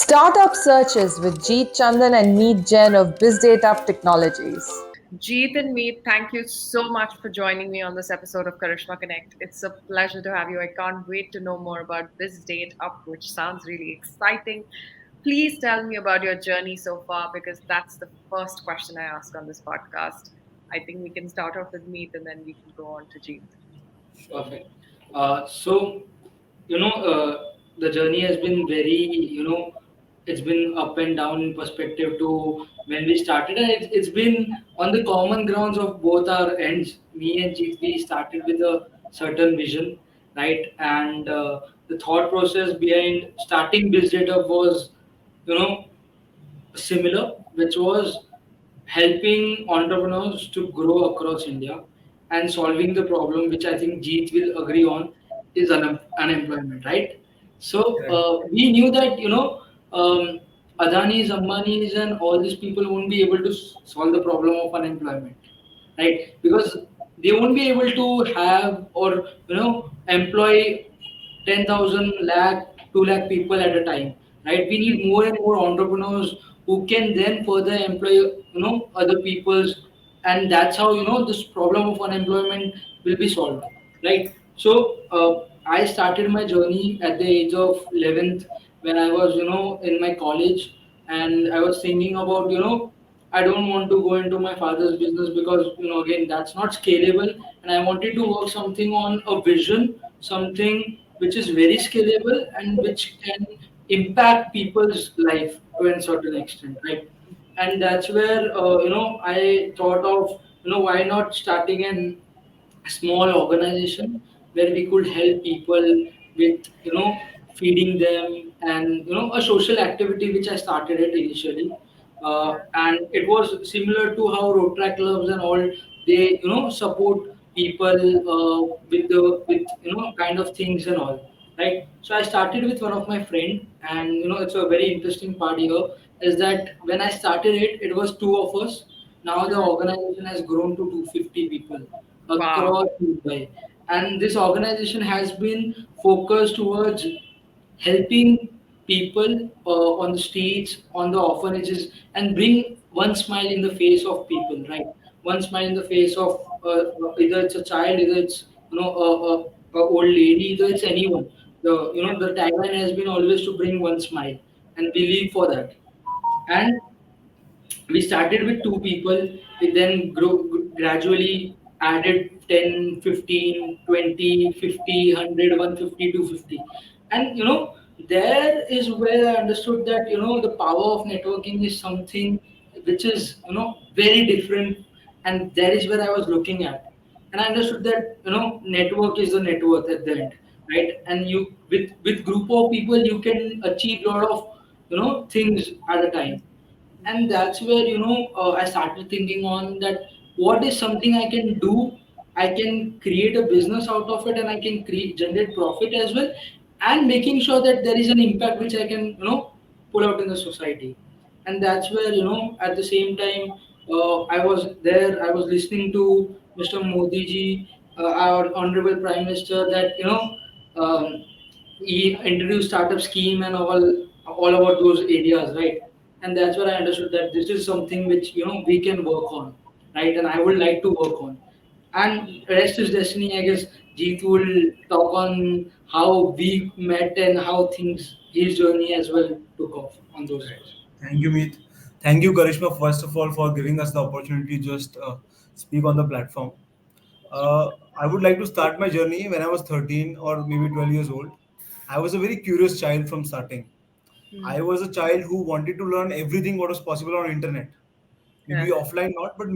Startup Searches with Jeet Chandan and Meet Jain of BizDateUp Technologies. Jeet and Meet, thank you so much for joining me on this episode of Karishma Connect. It's a pleasure to have you. I can't wait to know more about BizDateUp, which sounds really exciting. Please tell me about your journey so far because that's the first question I ask on this podcast. I think we can start off with Meet and then we can go on to Jeet. Perfect. So, the journey has been it's been up and down in perspective to when we started. And it's been on the common grounds of both our ends. Me and Jeet, we started with a certain vision, right? And the thought process behind starting BizDateUp was, you know, similar, which was helping entrepreneurs to grow across India and solving the problem, which I think Jeet will agree on, is unemployment, right? So Correct. we knew that Adani's, Ambani's, and all these people won't be able to solve the problem of unemployment, right? Because they won't be able to have or employ 10,000 lakh, 2 lakh people at a time, right? We need more and more entrepreneurs who can then further employ, other people's, and that's how, this problem of unemployment will be solved, right? So, I started my journey at the age of 11th when I was, in my college, and I was thinking about, I don't want to go into my father's business because, again, that's not scalable. And I wanted to work something on a vision, something which is very scalable and which can impact people's life to a certain extent, right? And that's where, I thought of, why not starting an small organization where we could help people with feeding them and a social activity which I started it initially, and it was similar to how road track clubs and all, they support people with kind of things and all, right? So I started with one of my friend, and it's a very interesting part here is that when I started it, it was two of us. Now the organization has grown to 250 people Wow. across Mumbai. And this organization has been focused towards helping people on the streets, on the orphanages, and bring one smile in the face of people, right? One smile in the face of either it's a child, either it's a old lady, either it's anyone. The tagline has been always to bring one smile, and we live for that. And we started with two people. We then gradually added 10, 15, 20, 50, 100, 150, 250. And there is where I understood that the power of networking is something which is very different, and that is where I was looking at. And I understood that network is the net worth at the end, right? And you, with group of people, you can achieve a lot of things at a time. And that's where I started thinking on that, what is something I can do. I can create a business out of it, and I can generate profit as well, and making sure that there is an impact which I can pull out in the society. And that's where at the same time, I was there, I was listening to Mr. Modi ji, our honorable prime minister, that um, he introduced startup scheme and all about those areas, right? And that's where I understood that this is something which we can work on, right? And I would like to work on. And rest is destiny, I guess. Jeet will talk on how we met and how things, his journey as well, took off on those Right. days. Thank you, Meet. Thank you, Karishma, first of all, for giving us the opportunity to just speak on the platform. I would like to start my journey when I was 13 or maybe 12 years old. I was a very curious child from starting. I was a child who wanted to learn everything what was possible on internet. Maybe Yeah. offline not, but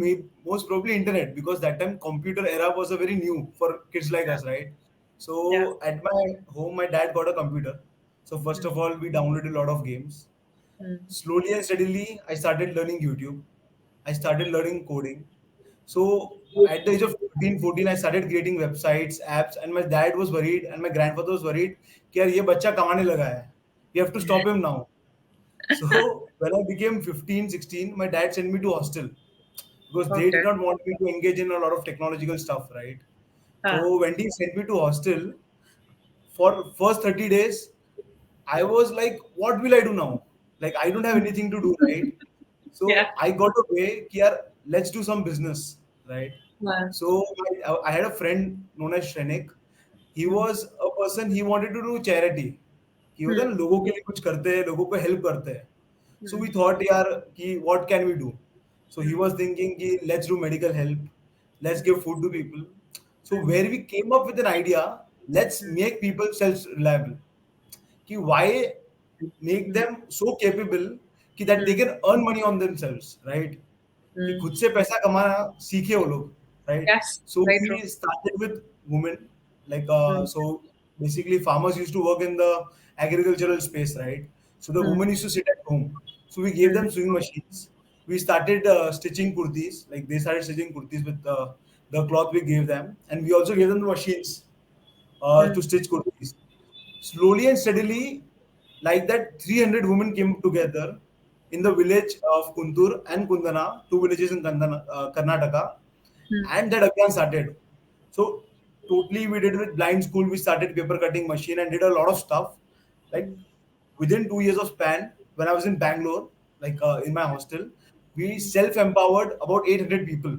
most probably internet, because that time computer era was a very new for kids like us, right? Yeah. So at my home, my dad got a computer. So first of all, we downloaded a lot of games. Slowly and steadily, I started learning YouTube. I started learning coding. So at the age of 13, 14, I started creating websites, apps, and my dad was worried and my grandfather was worried कि यार ये बच्चा कमाने लगा है. You have to stop him now. So when I became 15, 16, my dad sent me to hostel because they Okay. did not want me to engage in a lot of technological stuff, right? Huh. So when he sent me to hostel, for first 30 days, I was like, what will I do now? Like I don't have anything to do, right? Yeah. So I got a way, कि यार, let's do some business, right? Wow. So I had a friend known as Shrenik. He Hmm. was a person, he wanted to do charity. कि होता है Hmm. ना, लोगों के लिए कुछ करते हैं, लोगों को हेल्प करते हैं. So Hmm. we thought यार कि what can we do? So he Hmm. was thinking कि let's do medical help, let's give food to people. So Hmm. where we came up with an idea, let's Hmm. make people self-reliable. कि why make Hmm. them so capable कि that they Hmm. can earn money on themselves, right? कि Hmm. खुद से पैसा कमाना सीखे वो लोग, right? Yes, So very true. we started with women, like Hmm. so basically farmers used to work in the agricultural space, right? So the Hmm. women used to sit at home. So we gave Hmm. them sewing machines. We started stitching kurtis, like they started stitching kurtis with the cloth we gave them, and we also gave them the machines Hmm. to stitch kurtis. Slowly and steadily, like that, 300 women came together in the village of Kuntur and Kundana, two villages in Karnataka, Hmm. and that again started. So totally, we did with blind school. We started paper cutting machine and did a lot of stuff. Like within 2 years of span, when I was in Bangalore, like in my hostel, we self empowered about 800 people.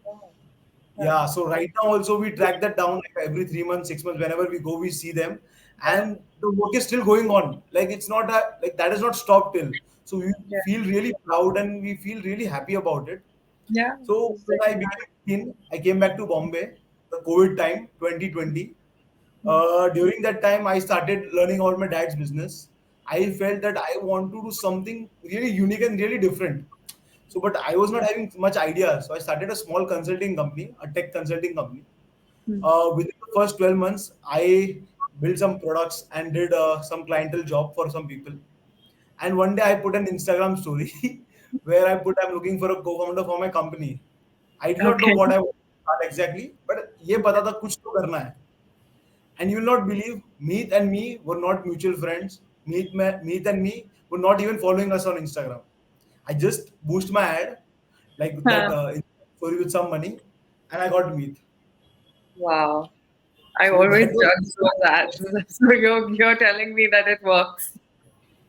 Yeah. Yeah, so right now also we track that down like every 3 months, 6 months, whenever we go, we see them, Yeah. and the work is still going on. Like it's not like that is not stopped till. So we Yeah. feel really proud and we feel really happy about it. Yeah. So It's when really I nice. became teen, I came back to Bombay, the COVID time, 2020. Hmm. During that time, I started learning about my dad's business. I felt that I want to do something really unique and really different. So, but I was not having much idea. So I started a small consulting company, a tech consulting company. Hmm. Within the first 12 months, I built some products and did some clientele job for some people. And one day I put an Instagram story where I put I'm looking for a co-founder for my company. I did not know Okay. what I want to start exactly, but ये पता था कुछ तो करना है. And you will not believe, Meet and me were not mutual friends. Meet and me were not even following us on Instagram. I just boost my ad like that Huh. story with some money, and I got Meet. Wow. I So always that was judge those ads. So you're telling me that it works.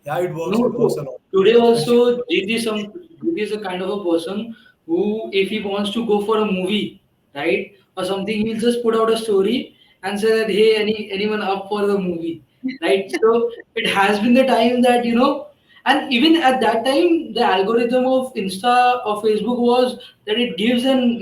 yeah, it works. No, It works a so lot, today especially. also Jeet is a kind of a person who, if he wants to go for a movie, right, or something, he'll just put out a story and say that, hey, anyone up for the movie, right? So it has been the time that and even at that time, the algorithm of Insta or Facebook was that it gives an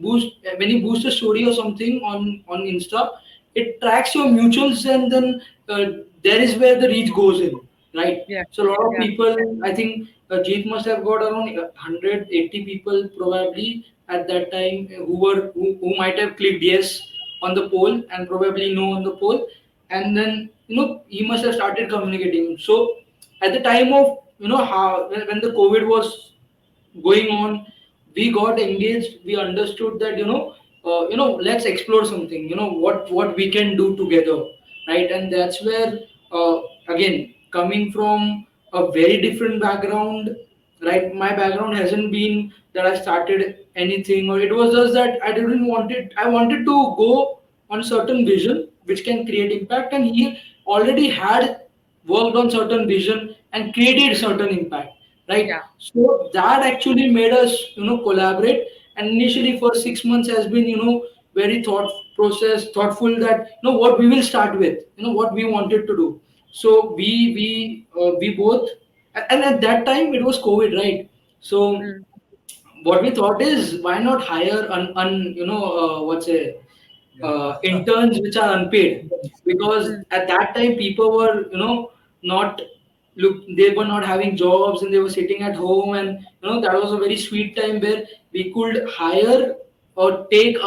boost when you boost a story or something on Insta, it tracks your mutuals and then there is where the reach goes in, right? Yeah. So a lot of Yeah. people, I think Jeet must have got around 180 people probably at that time who might have clicked yes on the poll and probably no on the poll, and then he must have started communicating. So at the time of how when the COVID was going on, we got engaged. We understood that let's explore something, what we can do together, right? And that's where again, coming from a very different background, right? My background hasn't been that I started anything, or it was just that I wanted to go on certain vision which can create impact, and he already had worked on certain vision and created certain impact, right? Yeah. So that actually made us collaborate, and initially for 6 months has been very thoughtful that what we will start with, what we wanted to do. So we both, and at that time it was COVID, right? So Mm. what we thought is, why not hire what's a Yeah. interns which are unpaid, because Mm. at that time people were not look, they were not having jobs and they were sitting at home, and that was a very sweet time where we could hire or take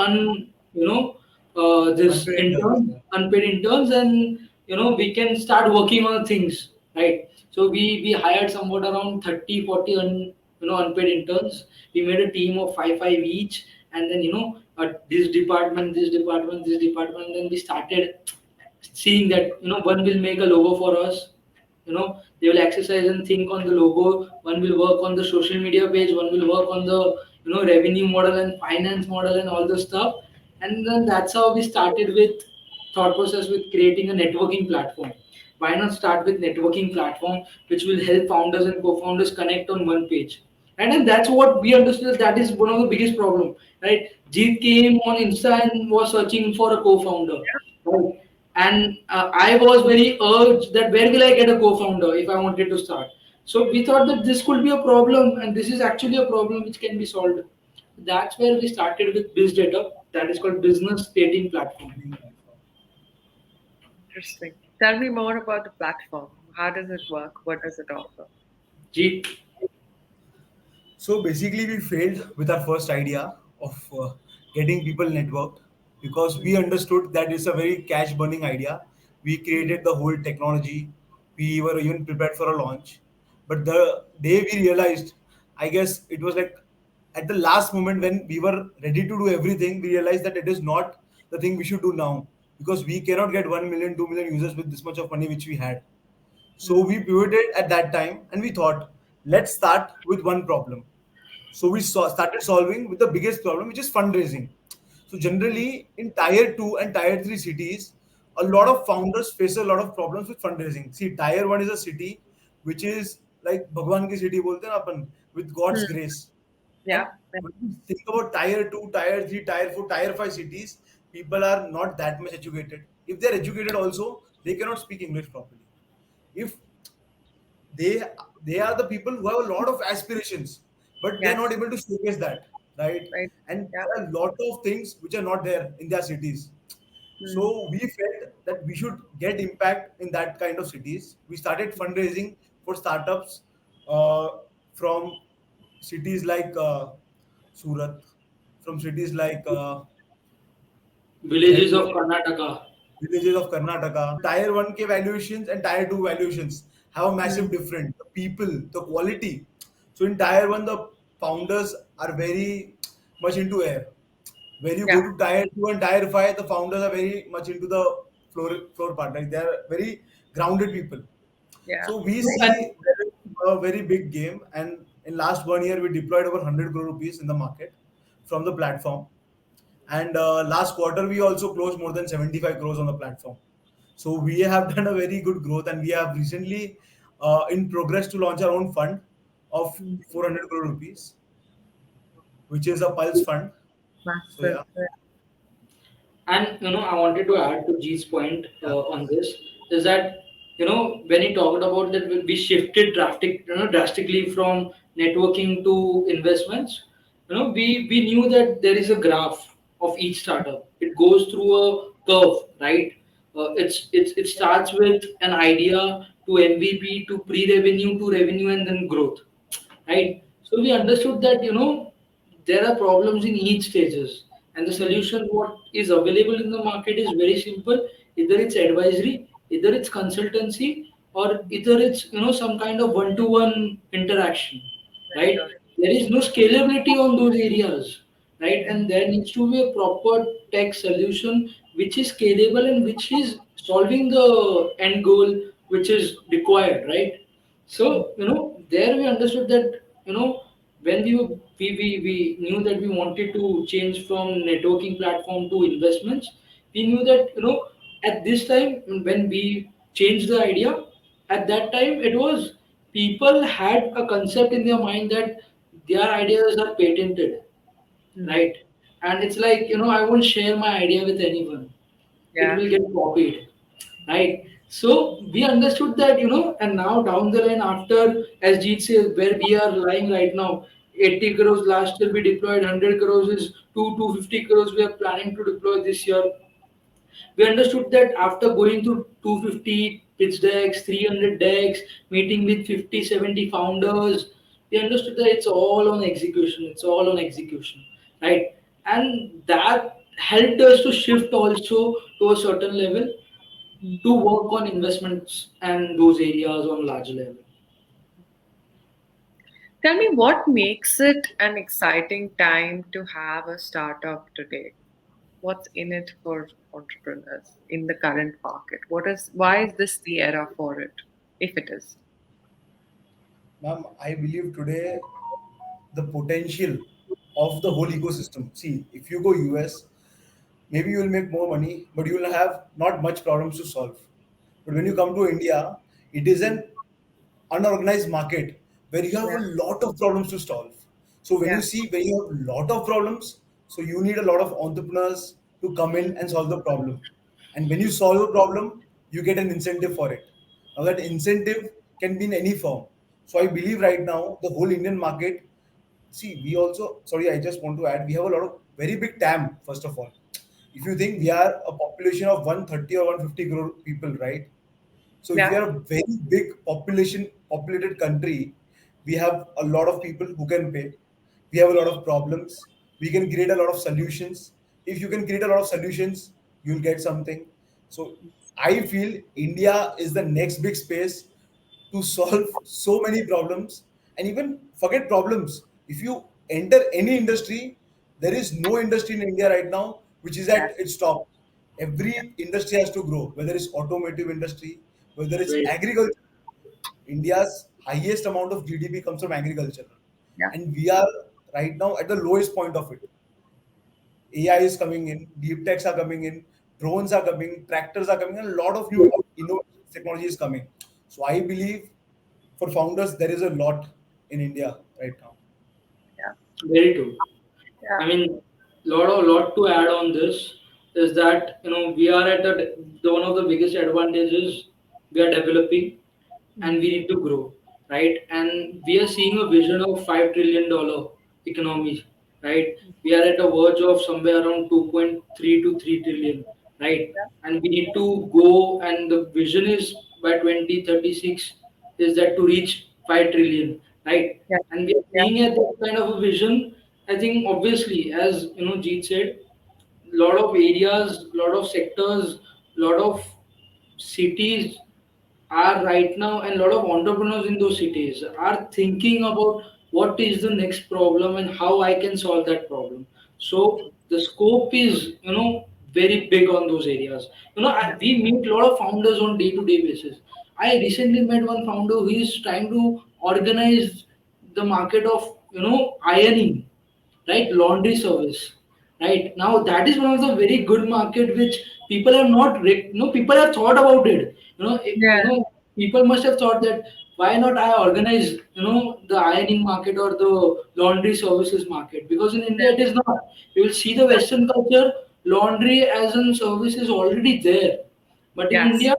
this Unpaid interns. Yeah. unpaid interns, and we can start working on things, right? So we hired somewhat around 30 40 unpaid interns. We made a team of five each, and then this department, then we started seeing that one will make a logo for us. They will exercise and think on the logo. One will work on the social media page. One will work on the revenue model and finance model and all the stuff. And then that's how we started with thought process with creating a networking platform. Why not start with networking platform which will help founders and co-founders connect on one page? And then that's what we understood, that is one of the biggest problem, right? Jeet came on Insta and was searching for a co-founder, right? And I was very urged that where will I get a co-founder if I wanted to start. So we thought that this could be a problem, and this is actually a problem which can be solved. That's where we started with BizDateUp, that is called Business Dating Platform. Interesting. Tell me more about the platform. How does it work? What does it offer? Jeet, So basically, we failed with our first idea of getting people networked because we understood that it's a very cash burning idea. We created the whole technology. We were even prepared for a launch. But the day we realized, I guess it was like at the last moment when we were ready to do everything, we realized that it is not the thing we should do now because we cannot get 1 million, 2 million users with this much of money which we had. So we pivoted at that time and we thought, let's start with one problem. So we started solving with the biggest problem, which is fundraising. So generally, in tier two and tier three cities, a lot of founders face a lot of problems with fundraising. See, tier one is a city which is like Bhagwan ki city bolte na apan, with God's Hmm. grace. Yeah. And when we think about tier two, tier three, tier four, tier five cities, people are not that much educated. If they're educated also, they cannot speak English properly. If they they are the people who have a lot of aspirations, but they're not Yes. able to showcase that, right? Right. And Yeah. there are a lot of things which are not there in their cities. Hmm. So we felt that we should get impact in that kind of cities. We started fundraising for startups uh, from cities like Surat, from cities like villages help me, of Karnataka. villages of Karnataka. Tier 1 ke valuations and Tier 2 valuations have a Hmm. massive difference. The people, the quality. So in Tier 1, the founders are very much into air. When you go Yeah. to Tier 2 and Tier 5, the founders are very much into the floor part. Like they are very grounded people. Yeah. So we And see there is a very big game, and in last 1 year we deployed over 100 crore rupees in the market from the platform. And last quarter, we also closed more than 75 crores on the platform. So we have done a very good growth, and we have recently in progress to launch our own fund of Hmm. 400 crore rupees, which is a Pulse fund. So Massive. yeah. And I wanted to add to G's point on this is that when he talked about that we shifted drastically from networking to investments. We knew that there is a graph of each startup. It goes through a curve, right? It starts with an idea to MVP to pre-revenue to revenue and then growth, right? So we understood that there are problems in each stages, and the Hmm. solution what is available in the market is very simple. Either it's advisory, either it's consultancy, or either it's some kind of one-to-one interaction, right? Mentor. There is no scalability on those areas, right? Hmm. And there needs to be a proper tech solution which is scalable and which is solving the end goal which is required, right? Hmm. So, there we understood that, when we knew that we wanted to change from networking platform to investments, we knew that, at this time, when we changed the idea, at that time, it was people had a concept in their mind that their ideas are patented, Hmm. right? And it's like, I won't share my idea with anyone, it Yeah. will get copied, right? So we understood that, and now down the line, after, as Jeet says, where we are lying right now, 80 crores last year we deployed, 100 crores is 250 crores we are planning to deploy this year. We understood that after going through 250 pitch decks, 300 decks, meeting with 50, 70 founders, we understood that it's all on execution. It's all on execution, right? And that helped us to shift also to a certain level Hmm. to work on investments and those areas on larger level. Tell me what makes it an exciting time to have a startup today? What's in it for entrepreneurs in the current market? Why is this the era for it, if it is? Ma'am, I believe today the potential of the whole ecosystem. See, if you go US, maybe you will make more money, but you will have not much problems to solve. But when you come to India, it is an unorganized market where you have a Yeah. lot of problems to solve. So when Yeah. you see when you have a lot of problems, so you need a lot of entrepreneurs to come in and solve the problem. And when you solve a problem, you get an incentive for it. Now that incentive can be in any form. So I believe right now the whole Indian market. See, we also, sorry, I just want to add, we have a lot of very big TAM, first of all. If you think we are a population of 130 or 150 crore people, right? So if we Yeah. are a very big populated country, we have a lot of people who can pay. We have a lot of problems. We can create a lot of solutions. If you can create a lot of solutions, you'll get something. So I feel India is the next big space to solve so many problems, and even forget problems. If you enter any industry, there is no industry in India right now which is Yeah. at its top. Every industry has to grow, whether it's automotive industry, whether it's Right. agriculture. India's highest amount of GDP comes from agriculture, Yeah. and we are right now at the lowest point of it. AI is coming in, deep techs are coming in, drones are coming, tractors are coming, and a lot of new innovative technology is coming. So I believe for founders there is a lot in India right now. Yeah. Very true. Yeah. I mean, lot to add on this is that we are at the one of the biggest advantages. We are developing and we need to grow, right? And we are seeing a vision of $5 trillion economy, right? We are at a verge of somewhere around 2.3 to 3 trillion, right? Yeah. And we need to go, and the vision is by 2036 is that to reach 5 trillion, right? Yeah. And we are Yeah. seeing at that kind of a vision. I think obviously, as Jeet said, lot of areas, lot of sectors, lot of cities are right now, and a lot of entrepreneurs in those cities are thinking about what is the next problem and how I can solve that problem. So the scope is very big on those areas. Yeah. We meet a lot of founders on day-to-day basis. I recently met one founder who is trying to organize the market of ironing, right? Laundry service, right? Now that is one of the very good market which people have not people have thought about it. Yeah. People must have thought that why not I organize the ironing market or the laundry services market, because in India it is not. You will see the Western culture, laundry as a service is already there, but in Yes. India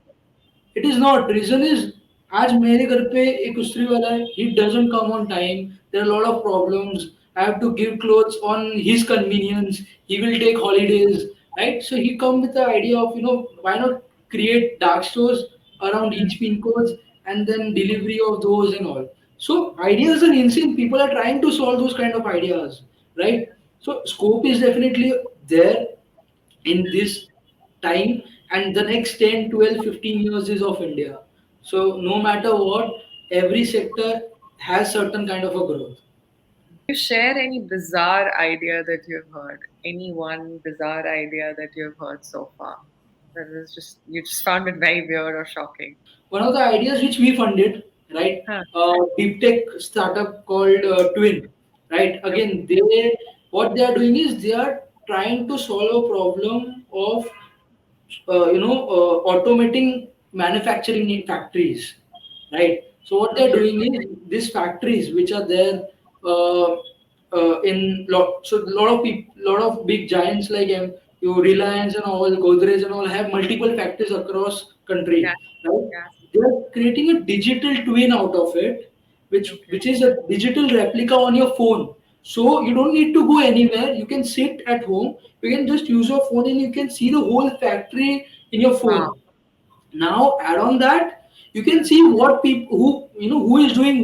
it is not. Reason is, आज मेरे घर पे एक इस्त्री वाला है. He doesn't come on time. There are a lot of problems. I have to give clothes on his convenience. He will take holidays, right? So he come with the idea of why not create dark stores around each pin codes and then delivery of those and all. So ideas are insane. People are trying to solve those kind of ideas, right? So scope is definitely there in this time, and the next 10, 12, 15 years is of India. So no matter what, every sector has certain kind of a growth. You share any bizarre idea that you've heard? Any one bizarre idea that you've heard so far? That was just you just found it very weird or shocking. One of the ideas which we funded, right, Huh. deep tech startup called Twin, right? Okay. Again, they what they are doing is they are trying to solve a problem of automating manufacturing in factories, right? So what they're Okay. doing is these factories which are there uh, in lot. So lot of big giants like Reliance and all, Godrej and all have multiple factories across Yeah. country, right? Yeah. They're creating a digital twin out of it, Okay. which is a digital replica on your phone. So you don't need to go anywhere. You can sit at home. You can just use your phone and you can see the whole factory in your Wow. phone. Now add on that, you can Yeah. see what people who is doing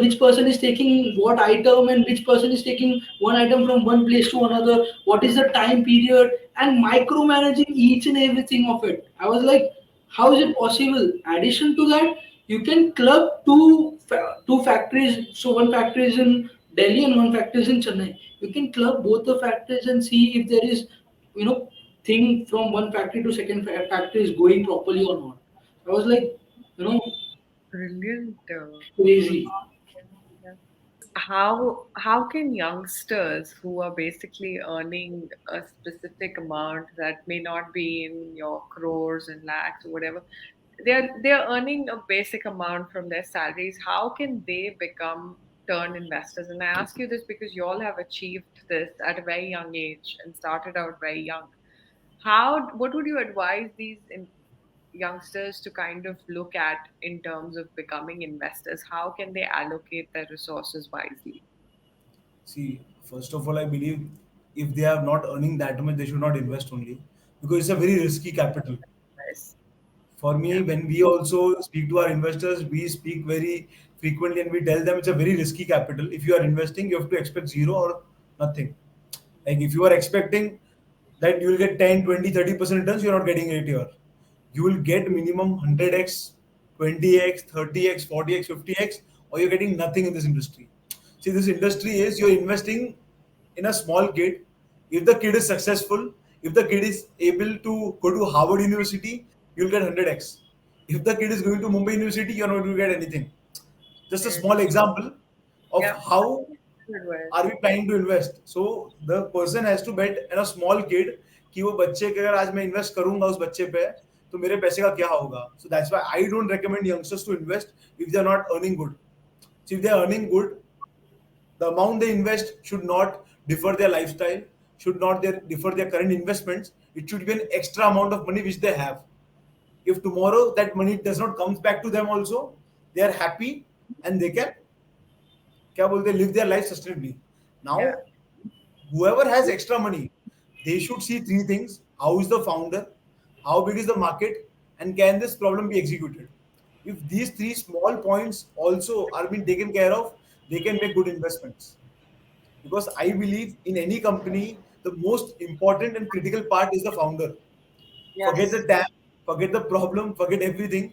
which person is taking what item, and which person is taking one item from one place to another, what is the time period, and micromanaging each and everything of it. I was like, how is it possible? Addition to that, you can club two factories. So one factory is in Delhi and one factory is in Chennai. You can club both the factories and see if there is you know thing from one factory to second factory is going properly or not. I was like, you know, Brilliant. crazy. Yeah. how can youngsters who are basically earning a specific amount that may not be in your crores and lakhs or whatever, they're earning a basic amount from their salaries, how can they become turn investors? And I ask you this because you all have achieved this at a very young age and started out very young. How, what would you advise these youngsters to kind of look at in terms of becoming investors? How can they allocate their resources wisely? See, first of all, I believe if they are not earning that much, they should not invest only because it's a very risky capital. Yes. For Yeah. me, when we also speak to our investors, we speak very frequently and we tell them it's a very risky capital. If you are investing, you have to expect zero or nothing. Like if you are expecting that you will get 10, 20, 30% returns, you're not getting it here. You will get minimum 100x, 20x, 30x, 40x, 50x, or you're getting nothing in this industry. See, this industry is you're investing in a small kid. If the kid is successful, if the kid is able to go to Harvard University, you'll get 100x. If the kid is going to Mumbai University, you're not going to get anything. Just a Mm. small example of Yeah. how Good word. are we planning to invest. So the person has to bet in a small kid कि वो बच्चे के अगर आज मैं invest करूंगा उस बच्चे पे तो मेरे पैसे का क्या होगा. So that's why I don't recommend youngsters to invest if they are not earning good. So if they are earning good, the amount they invest should not differ their lifestyle, should not differ their current investments. It should be an extra amount of money which they have. If tomorrow that money does not comes back to them also, they are happy and they can क्या बोलते live their life sustainably. Now Yeah. whoever has extra money, they should see three things: how is the founder, how big is the market, and can this problem be executed. If these three small points also are being taken care of, they can make good investments. Because I believe in any company the most important and critical part is the founder. Forget the Yes. tab, forget the problem, forget everything.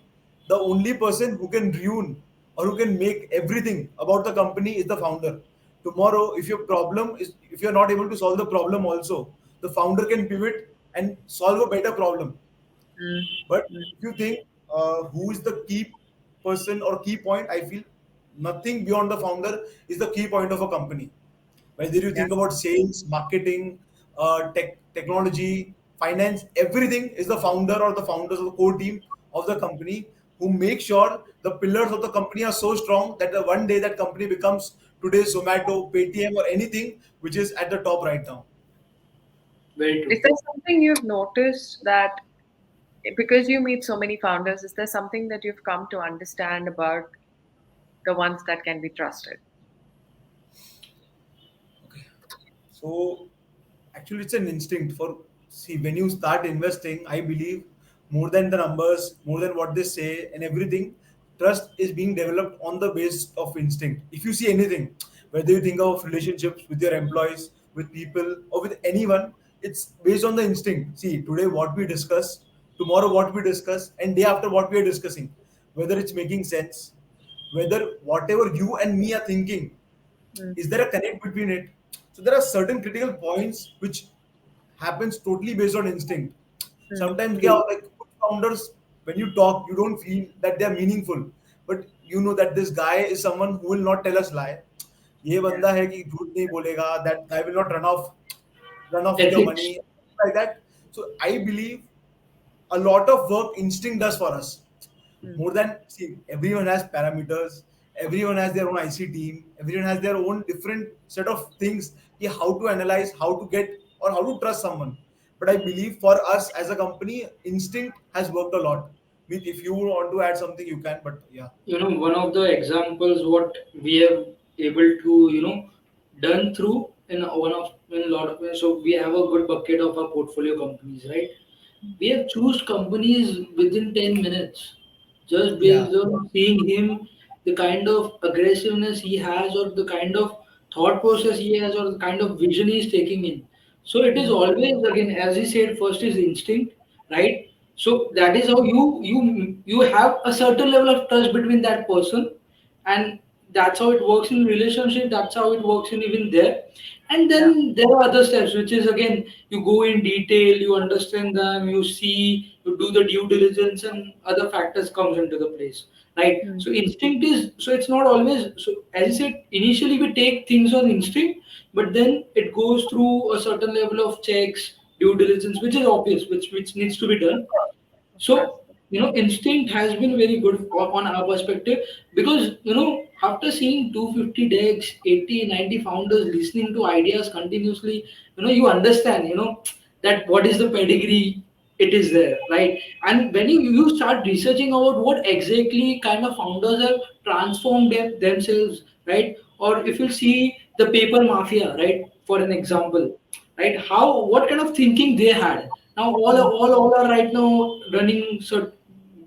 The only person who can ruin or who can make everything about the company is the founder. Tomorrow, if your problem is, if you're not able to solve the problem also, the founder can pivot and solve a better problem. Mm. But Mm. if you think who is the key person or key point, I feel nothing beyond the founder is the key point of a company. Whether you Yeah. think about sales, marketing, technology, finance, everything is the founder or the founders of the core team of the company who make sure the pillars of the company are so strong that the one day that company becomes today's Zomato, Paytm, or anything which is at the top right now. Very Is true. there something you've noticed that because you meet so many founders, is there something that you've come to understand about the ones that can be trusted? Okay. So actually, it's an instinct for see when you start investing. I believe more than the numbers, more than what they say, and everything, trust is being developed on the base of instinct. If you see anything, whether you think of relationships with your employees, with people, or with anyone, it's based on the instinct. See, today what we discuss, tomorrow what we discuss, and day after what we are discussing, whether it's making sense, whether whatever you and me are thinking, Mm. is there a connect between it. So there are certain critical points which happens totally based on instinct. Mm. Sometimes yeah, True. like good founders, when you talk you don't feel that they are meaningful, but you know that this guy is someone who will not tell us lie. ये Yeah. बंदा है कि झूठ नहीं बोलेगा, that guy will not run off with your money Ethics. like that. So I believe a lot of work instinct does for us. Mm. More than see, everyone has parameters, everyone has their own IC team, everyone has their own different set of things. कि how to analyze, how to get, or how to trust someone. But I believe for us as a company, instinct has worked a lot. Meet if you want to add something, you can. But yeah, One of the examples what we have able to done through in one of in a lot of ways. So we have a good bucket of our portfolio companies, right? We have choose companies within 10 minutes just yeah, based on seeing him, the kind of aggressiveness he has, or the kind of thought process he has, or the kind of vision he is taking in. So it is Mm. always, again, as he said, first is instinct, right? So that is how you have a certain level of trust between that person, and that's how it works in relationship. That's how it works in even there. And Yeah. then there are other steps, which is again, you go in detail, you understand them, you see, you do the due diligence, and other factors comes into the place, right? Hmm. So instinct is, so it's not always, so as I said, initially we take things on instinct, but then it goes through a certain level of checks, due diligence, which is obvious, which needs to be done. Of course. So, instinct has been very good on our perspective, because, after seeing 250 decks, 80, 90 founders listening to ideas continuously, you understand, that what is the pedigree, it is there, right? And when you start researching about what exactly kind of founders have transformed themselves, right? Or if you see the paper mafia, right? For an example, right? How, what kind of thinking they had. Now all are right now running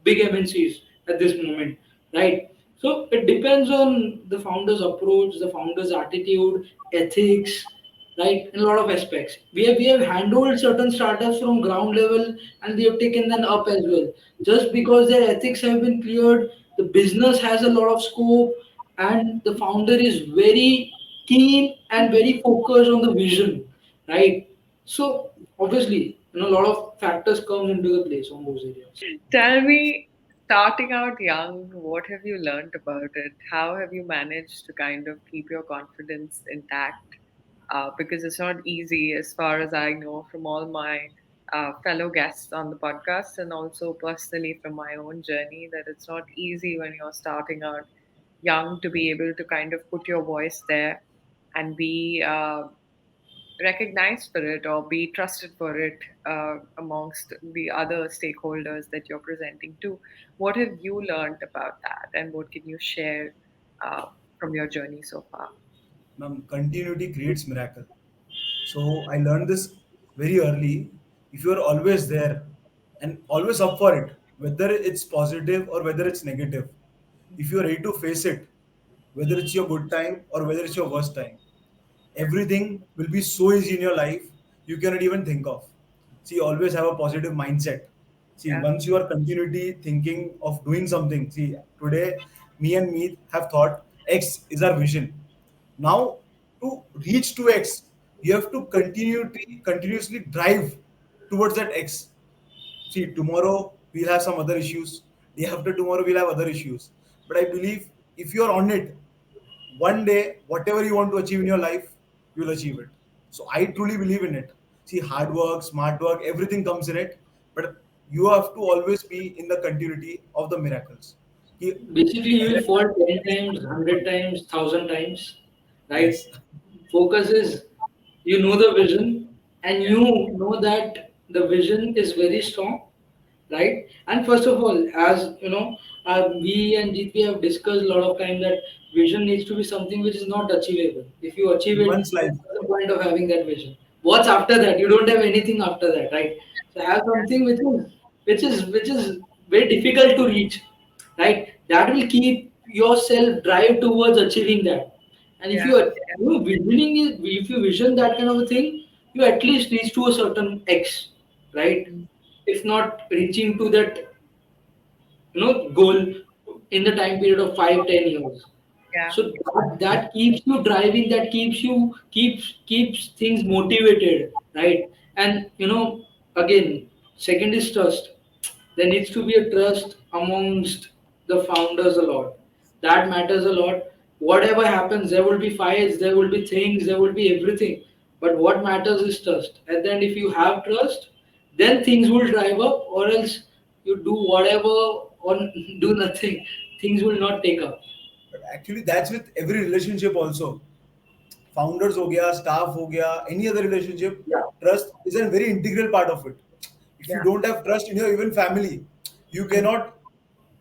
big MNCs at this moment, right? So it depends on the founder's approach, the founder's attitude, ethics, right? In a lot of aspects. We have handled certain startups from ground level, and we have taken them up as well. Just because their ethics have been cleared, the business has a lot of scope, and the founder is very keen and very focused on the vision, right? So obviously, a lot of factors come into the place on those areas. Tell me, starting out young, what have you learned about it? How have you managed to kind of keep your confidence intact? Because it's not easy, as far as I know from all my fellow guests on the podcast, and also personally from my own journey, that it's not easy when you're starting out young to be able to kind of put your voice there and be recognized for it or be trusted for it amongst the other stakeholders that you're presenting to. What have you learned about that, and what can you share uh, from your journey so far? Ma'am, continuity creates miracle. So I learned this very early. If you are always there and always up for it, whether it's positive or whether it's negative, if you are ready to face it, whether it's your good time or whether it's your worst time, everything will be so easy in your life you cannot even think of. See, always have a positive mindset. See, Yeah, once you are continuity thinking of doing something, see, today me and me have thought X is our vision. Now, to reach to X, you have to continuously drive towards that X. See, tomorrow we'll have some other issues. Day after tomorrow we'll have other issues. But I believe if you're on it, one day, whatever you want to achieve in your life, you'll achieve it. So I truly believe in it. See, hard work, smart work, everything comes in it, but you have to always be in the continuity of the miracles. Ki- Basically, you will fall 10 times, 100 times, 1,000 times, right? Yes. Focus is, you know the vision, and yeah, you know that the vision is very strong, right? And first of all, as you know, we and GP have discussed a lot of time that vision needs to be something which is not achievable. If you achieve In it, one's life. what's the point of having that vision? What's after that? You don't have anything after that, right? So have something which is very difficult to reach, right? That will keep yourself drive towards achieving that. And if yeah, you are, visioning is, if you vision that kind of a thing, you at least reach to a certain X, right? mm, If not reaching to that, goal in the time period of 5-10 years. yeah, So that keeps you driving, that keeps things motivated, right? And again, second is trust. There needs to be a trust amongst the founders a lot. That matters a lot. Whatever happens, there will be fights, there will be things, there will be everything. But what matters is trust. And then if you have trust, then things will drive up, or else you do whatever or do nothing. Things will not take up. But actually, that's with every relationship also. Founders हो गया, staff हो गया, any other relationship, Yeah. trust is a very integral part of it. If you yeah. don't have trust in your even family, you cannot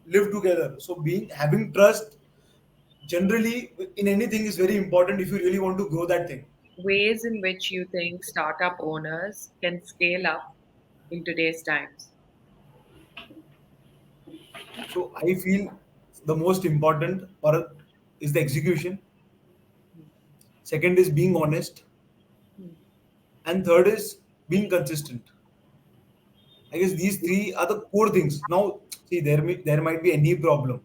live together. So being having trust generally in anything is very important if you really want to grow that thing. Ways in which you think startup owners can scale up in today's times? So I feel the most important or is the execution. Second is being honest, Mm, and third is being consistent. I guess these three are the core things. Now, see, there might be any problem.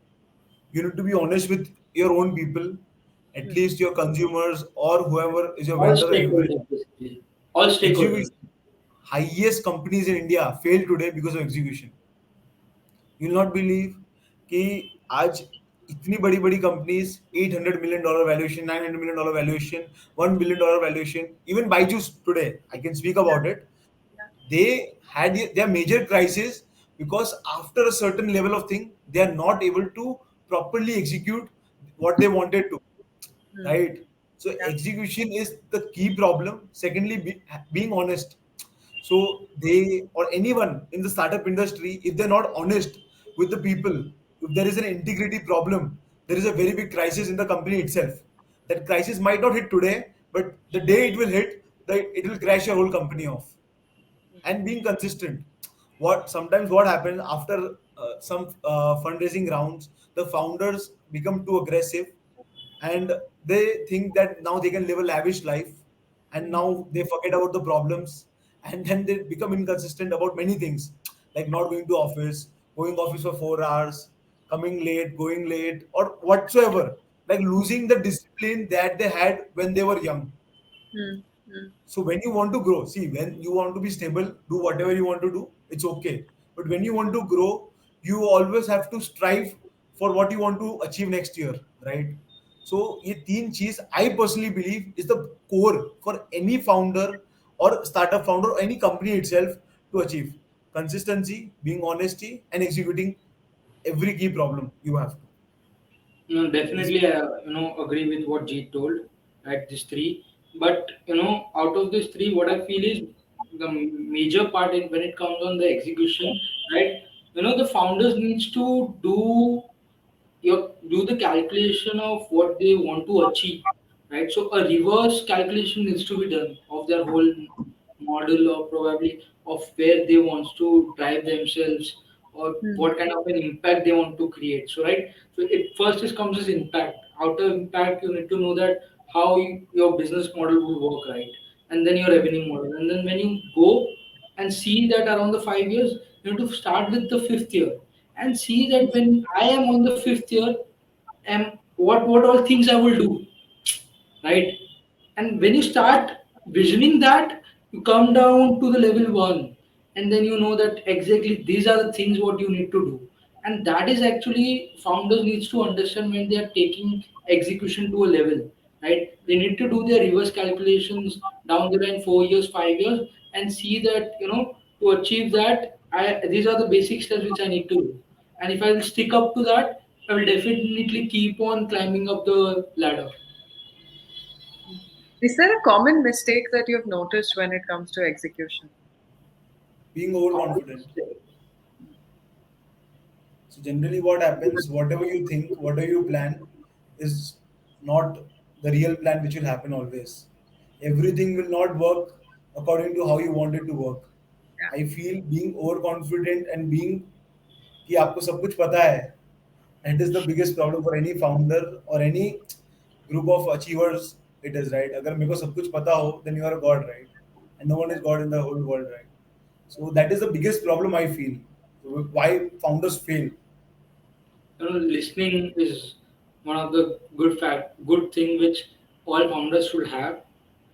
You need to be honest with your own people. At least your consumers or whoever is your All vendor as well. stakeholders basically. All stakeholders. Execution. Highest companies in India fail today because of execution. You'll not believe कि आज इतनी बड़ी बड़ी companies $800 million valuation, $900 million valuation, $1 billion valuation, even Byju's today, I can speak about it. Yeah. They had their major crisis because after a certain level of thing, they are not able to properly execute what they wanted to, Hmm. right? So Yeah. execution is the key problem. Secondly, being honest. So they or anyone in the startup industry, if they're not honest with the people, if there is an integrity problem, there is a very big crisis in the company itself. That crisis might not hit today, but the day it will hit, it will crash your whole company off. And being consistent. What happens after some fundraising rounds, the founders become too aggressive, and they think that now they can live a lavish life, and now they forget about the problems, and then they become inconsistent about many things, like not going to office, going office for 4 hours, coming late, going late, or whatsoever, like losing the discipline that they had when they were young. Hmm. Hmm. So when you want to grow, see, when you want to be stable, do whatever you want to do, it's okay. But when you want to grow, you always have to strive for what you want to achieve next year, right? So ये तीन चीज I personally believe is the core for any founder or startup founder or any company itself to achieve consistency, being honesty, and executing every key problem you have to. No, These definitely, agree with what Jeet told at these three. But out of these three, what I feel is the major part in when it comes on the execution, right? The founders needs to do the calculation of what they want to achieve, right? So a reverse calculation needs to be done of their whole model, or probably of where they want to drive themselves, or Hmm. what kind of an impact they want to create. So right, so it first is comes as impact. Out of impact, you need to know that how your business model will work, right? And then your revenue model, and then when you go and see that around the 5 years, you need to start with the fifth year and see that when I am on the fifth year, what all things I will do, right? And when you start visioning that, you come down to the level one, and then you know that exactly these are the things what you need to do. And that is actually founders needs to understand when they are taking execution to a level, right? They need to do their reverse calculations down the line, 4 years, 5 years, and see that to achieve that, these are the basic steps which I need to do. And if I will stick up to that, I will definitely keep on climbing up the ladder. Is there a common mistake that you've noticed when it comes to execution? being overconfident. So generally, what happens, whatever you think, whatever you plan, is not the real plan which will happen always. Everything will not work according to how you want it to work. Yeah. I feel being overconfident and being कि आपको सब कुछ पता है, that is the biggest problem for any founder or any group of achievers. It is right. अगर मेरे को सब कुछ पता हो, then you are a god, right? And no one is god in the whole world, right? So that is the biggest problem I feel. Why founders fail. Listening is one of the good thing which all founders should have.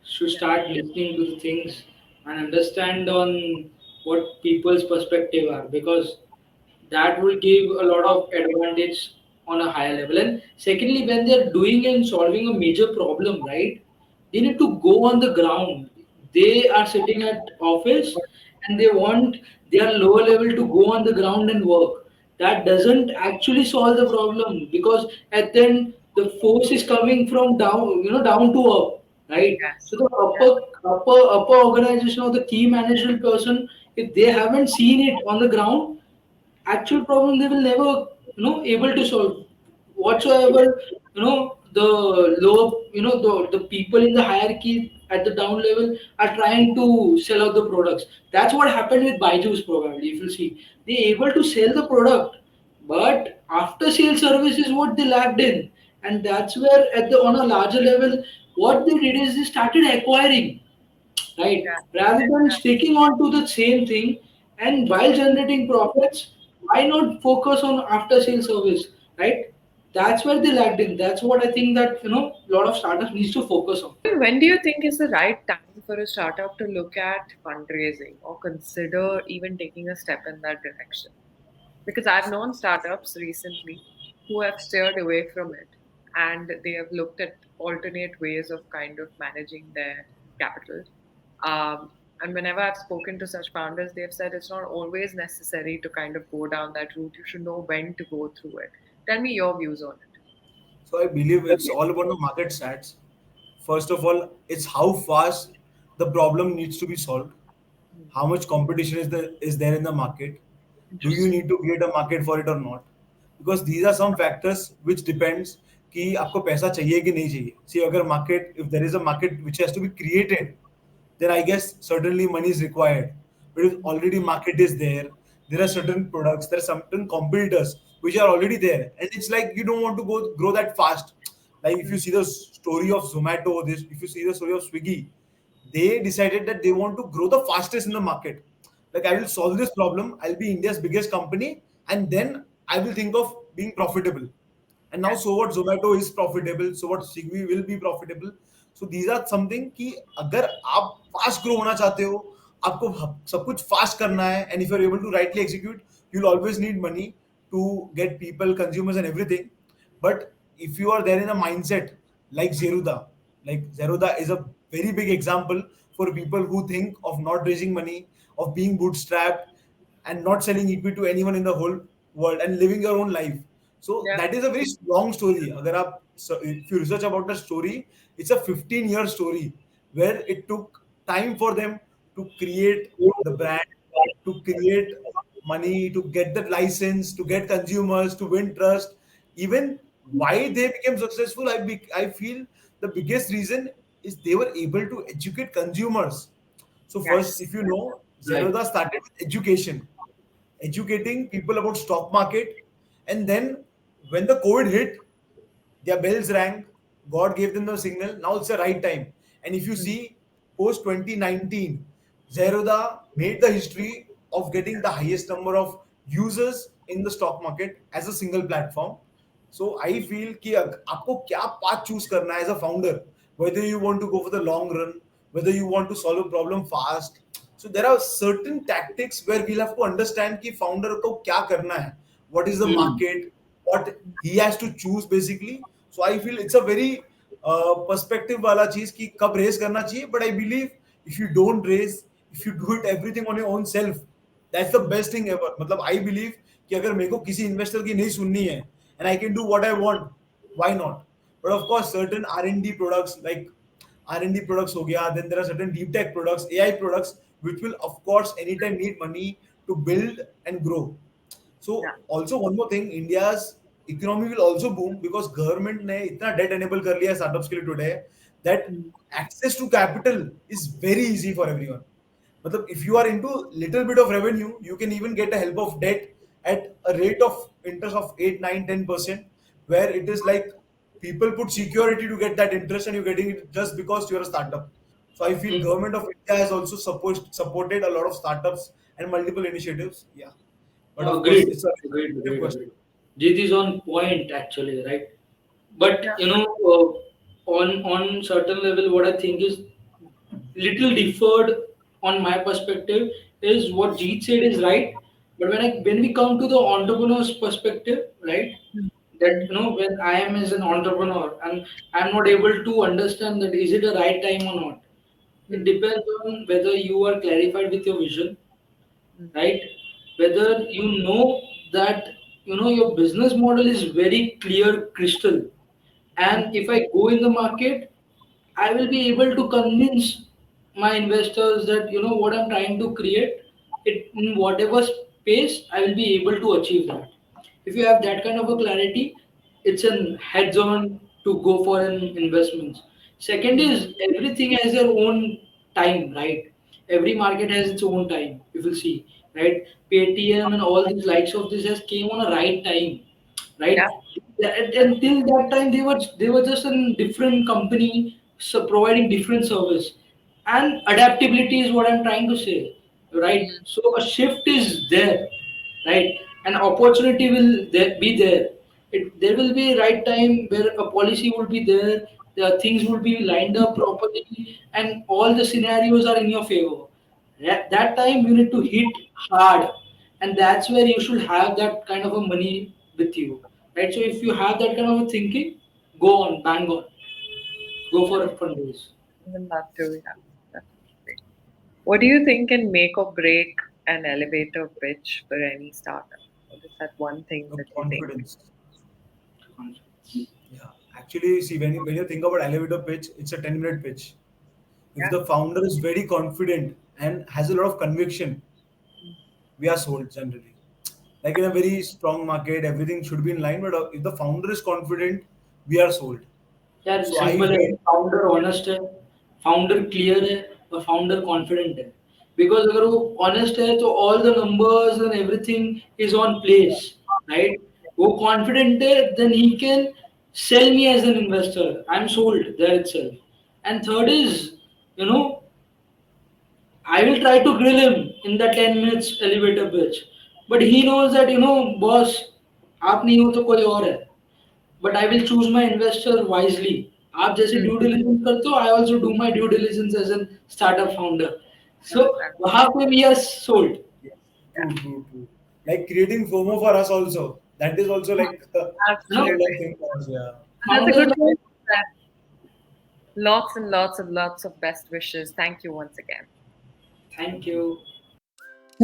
Should start listening to the things and understand on what people's perspective are, because that will give a lot of advantage on a higher level. And secondly, when they're doing and solving a major problem, right, they need to go on the ground. They are sitting at office and they want their lower level to go on the ground and work. That doesn't actually solve the problem, because at then the force is coming from down, down to up, right? Yes. So the Yeah. upper organization or the key managerial person, if they haven't seen it on the ground, actual problem they will never able to solve whatsoever. The lower, the people in the hierarchy at the down level are trying to sell out the products. That's what happened with Byju's probably. If you see, they able to sell the product, but after sales service is what they lacked in. And that's where at the on a larger level, what they did is they started acquiring, right? Yeah. Rather than sticking on to the same thing, and while generating profits, why not focus on after sales service, right? That's where they lagged in. That's what I think that a lot of startups needs to focus on. When do you think is the right time for a startup to look at fundraising or consider even taking a step in that direction? Because I've known startups recently who have steered away from it and they have looked at alternate ways of kind of managing their capital. And whenever I've spoken to such founders, they've said it's not always necessary to kind of go down that route. You should know when to go through it. Tell me your views on it. So I believe it's all about the market stats. First of all, it's how fast the problem needs to be solved. How much competition is there in the market? Do you Interesting. need to create a market for it or not? Because these are some factors which depends कि आपको पैसा चाहिए कि नहीं चाहिए. See, अगर market, if there is a market which has to be created, then I guess certainly money is required. But if already market is there are certain products, there are certain competitors which are already there, and it's like you don't want to go grow that fast. Like if you see the story of Zomato, this if you see the story of Swiggy, they decided that they want to grow the fastest in the market. Like I will solve this problem, I'll be India's biggest company, and then I will think of being profitable. And now, Yeah. so what, Zomato is profitable, so what, Swiggy will be profitable. So these are something कि अगर आप fast grow होना चाहते हो, आपको सब कुछ fast करना है, and if you're able to rightly execute, you'll always need money to get people, consumers, and everything. But if you are there in a mindset like Zeruda is a very big example for people who think of not raising money, of being bootstrapped, and not selling equity to anyone in the whole world and living your own life. So Yeah. that is a very strong story. So if you research about the story, it's a 15-year story where it took time for them to create the brand, to create money, to get the license, to get consumers, to win trust. Even why they became successful, I feel the biggest reason is they were able to educate consumers. So first, Yes. if you know, Right. Zerodha started with education, educating people about stock market, and then when the COVID hit, their bells rang. God gave them the signal. Now it's the right time. And if you see, post 2019, Zerodha made the history of getting the highest number of users in the stock market as a single platform. So I feel कि आपको क्या path choose करना है as a founder, whether you want to go for the long run, whether you want to solve a problem fast. So there are certain tactics where we'll have to understand कि founder को क्या करना है, what is the Hmm. market, what he has to choose basically. So I feel it's a very perspective वाला चीज कि कब raise करना चाहिए. But I believe if you don't raise, if you do it everything on your own self, that's the best thing ever. मतलब I believe कि अगर मेरे को किसी इन्वेस्टर की नहीं सुननी है and I can do what I want, why not? But of course, certain R&D products like R&D products हो गया, then there are certain deep tech products, AI products, which will of course anytime need money to build and grow. Yeah. So also one more thing, India's economy will also boom because government ने इतना debt enable कर लिया है startups के लिए today that access to capital is very easy for everyone. मतलब if you are into little bit of revenue, you can even get a help of debt at a rate of interest of 8, 9, 10%, where it is like people put security to get that interest and you're getting it just because you're a startup. So I feel Hmm. government of India has also supported a lot of startups and multiple initiatives. Yeah. But of course, Agreed. it's a Agreed. relative Agreed. question. Agreed. Jit is on point actually, right? But Yeah. on certain level, what I think is little deferred on my perspective is what Jeet said is right. But when we come to the entrepreneur's perspective, right? That when I am as an entrepreneur and I'm not able to understand that is it a right time or not. It depends on whether you are clarified with your vision, right? Whether you know that your business model is very clear crystal, and if I go in the market, I will be able to convince my investors that what I'm trying to create, it in whatever space I will be able to achieve that. If you have that kind of a clarity, it's an heads on to go for an investments. Second is everything has their own time, right? Every market has its own time. If you see, right? Paytm and all these likes of this has came on a right time, Yeah. right? Until that time, they were just a different company, so providing different service, and adaptability is what I'm trying to say, right? So a shift is there, right? An opportunity will be there. There will be a right time where a policy will be there, the things will be lined up properly, and all the scenarios are in your favor. That time you need to hit hard, and that's where you should have that kind of a money with you, right? So if you have that kind of a thinking, go on, bang on, go for a fundraise. Even that too, yeah. Definitely. What do you think can make or break an elevator pitch for any startup? What is that one thing The that you think? confidence. Yeah, actually, see, when you think about elevator pitch, it's a 10-minute pitch. If Yeah. the founder is very confident and has a lot of conviction, we are sold generally. Like in a very strong market, everything should be in line. But if the founder is confident, we are sold. यार So I simple है, feel founder honest है, founder clear है और founder confident है. Because अगर वो honest है तो all the numbers and everything is on place, right? वो कॉन्फिडेंट है, then he can sell me as an investor. I'm sold there itself. And third is, you know, I will try to grill him in the 10 minutes elevator pitch. But he knows that, boss, आप नहीं हो तो कोई और है. But I will choose my investor wisely. आप जैसे Hmm. Due diligence करते हो, I also do my due diligence as a startup founder. So Understand. वहाँ पे we are sold. yes, Yeah. true. Like creating FOMO for us also. That is also like You know, sold Absolutely. out thing for us. Yeah. That's a founders good are point. Lots and lots of best wishes. Thank you once again. thank you.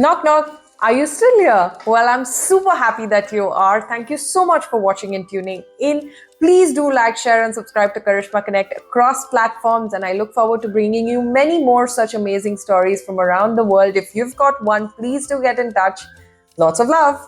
Knock, knock. Are you still here? Well, I'm super happy that you are. Thank you so much for watching and tuning in. Please do like, share, and subscribe to Karishma Connect across platforms. And I look forward to bringing you many more such amazing stories from around the world. If you've got one, please do get in touch. Lots of love.